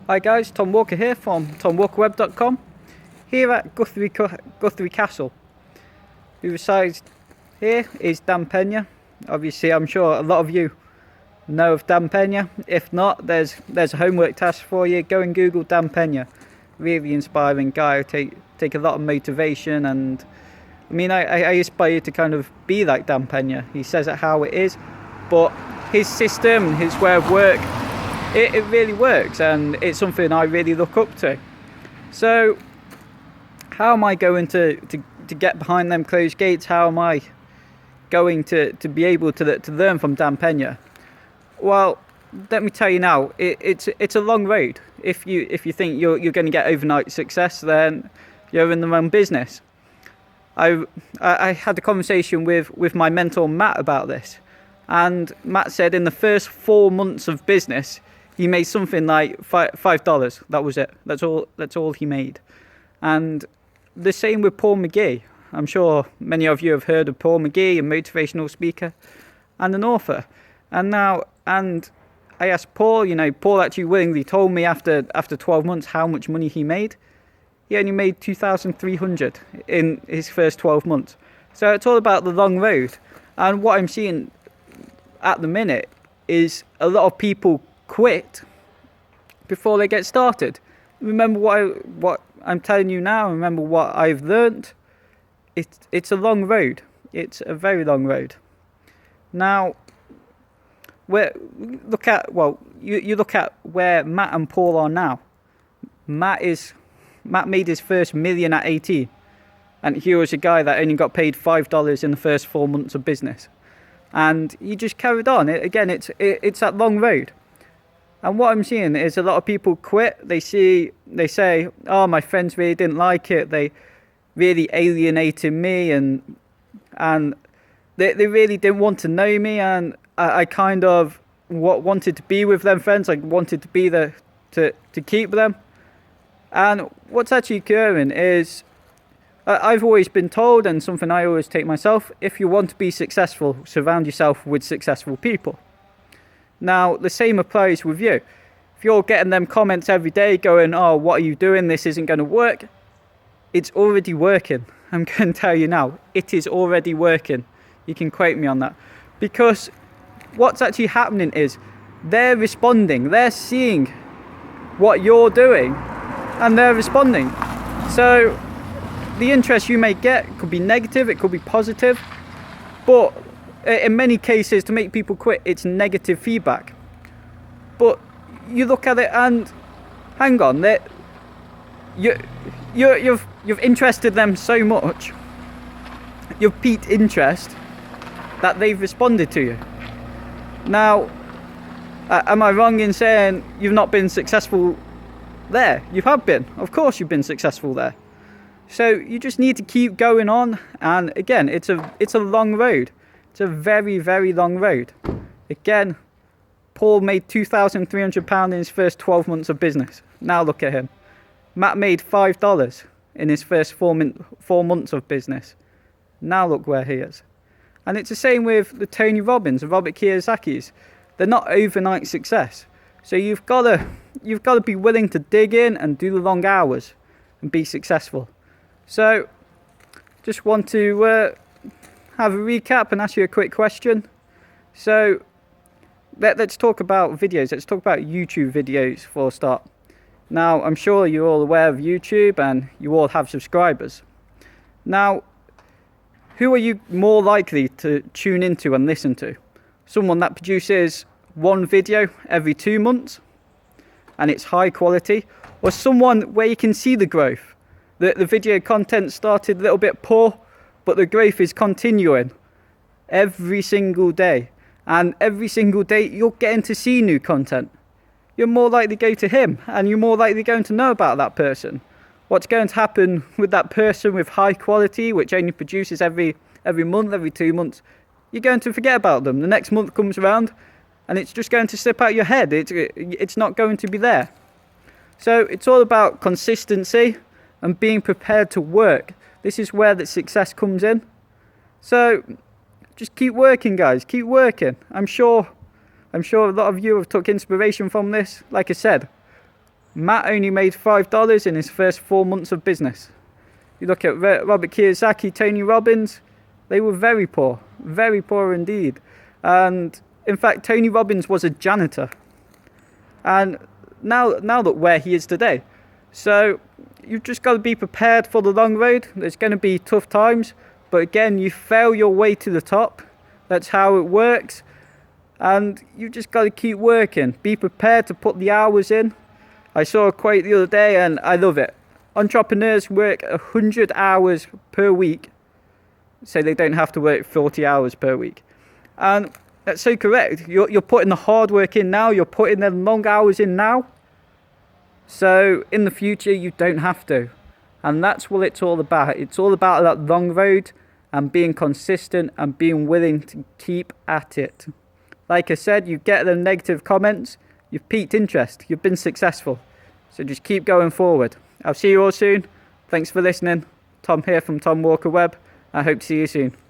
Hi guys, Tom Walker here from TomWalkerWeb.com, here at Guthrie Castle. Who resides here is Dan Pena. Obviously, I'm sure a lot of you know of Dan Pena. If not, there's a homework task for you. Go and Google Dan Pena. Really inspiring guy. Take a lot of motivation, and I mean, I aspire to kind of be like Dan Pena. He says it how it is, but his system, his way of work, it really works, and it's something I really look up to. So how am I going to get behind them closed gates? How am I going to be able to learn from Dan Pena? Well, let me tell you now, it's a long road. If you think you're going to get overnight success, then you're in the wrong business. I had a conversation with my mentor Matt about this, and Matt said in the first 4 months of business he made something like $5. That was it. That's all he made. And the same with Paul McGee. I'm sure many of you have heard of Paul McGee, a motivational speaker and an author. And I asked Paul, Paul actually willingly told me after 12 months how much money he made. He only made $2,300 in his first 12 months. So it's all about the long road. And what I'm seeing at the minute is a lot of people quit before they get started. Remember what I'm telling you now. Remember what I've learned. It's a long road. It's a very long road. Now, you look at where Matt and Paul are now. Matt made his first million at 18, and he was a guy that only got paid $5 in the first 4 months of business, and he just carried on. It's that long road. And what I'm seeing is a lot of people quit. They say, oh, my friends really didn't like it. They really alienated me, and they really didn't want to know me. And I kind of wanted to be with them friends. I wanted to be there to keep them. And what's actually occurring is, I've always been told, and something I always take myself, if you want to be successful, surround yourself with successful people. Now, the same applies with you. If you're getting them comments every day going, oh, what are you doing? This isn't going to work. It's already working. I'm going to tell you now, it is already working. You can quote me on that. Because what's actually happening is they're responding. They're seeing what you're doing and they're responding. So the interest you may get could be negative, it could be positive, but in many cases, to make people quit, it's negative feedback. But you look at it and hang on, you've interested them so much, you've piqued interest that they've responded to you. Now, am I wrong in saying you've not been successful there? You have been. Of course, you've been successful there. So you just need to keep going on. And again, it's a long road. It's a very, very long road. Again, Paul made £2,300 in his first 12 months of business. Now look at him. Matt made $5 in his first 4 months of business. Now look where he is. And it's the same with the Tony Robbins, the Robert Kiyosaki's. They're not overnight success. So you've got to be willing to dig in and do the long hours and be successful. So just want to have a recap and ask you a quick question. So let's talk about videos. Let's talk about YouTube videos for a start. Now, I'm sure you're all aware of YouTube and you all have subscribers. Now, who are you more likely to tune into and listen to? Someone that produces one video every 2 months and it's high quality, or someone where you can see the growth? The video content started a little bit poor, but the growth is continuing every single day. And every single day you're getting to see new content. You're more likely to go to him, and you're more likely going to know about that person. What's going to happen with that person with high quality, which only produces every month, every 2 months? You're going to forget about them. The next month comes around and it's just going to slip out your head. It's not going to be there. So it's all about consistency and being prepared to work. This is where the success comes in. So just keep working, guys. Keep working. I'm sure a lot of you have took inspiration from this. Like I said, Matt only made $5 in his first 4 months of business. You look at Robert Kiyosaki, Tony Robbins, they were very poor indeed. And in fact, Tony Robbins was a janitor. And now look where he is today. So you've just got to be prepared for the long road. There's going to be tough times, but again, you fail your way to the top. That's how it works. And you just got to keep working. Be prepared to put the hours in. I saw a quote the other day and I love it. Entrepreneurs work 100 hours per week, so they don't have to work 40 hours per week. And that's so correct. You're putting the hard work in now. You're putting the long hours in now. So in the future, you don't have to. And that's what it's all about. It's all about that long road and being consistent and being willing to keep at it. Like I said, you get the negative comments, you've piqued interest, you've been successful. So just keep going forward. I'll see you all soon. Thanks for listening. Tom here from Tom Walker Web. I hope to see you soon.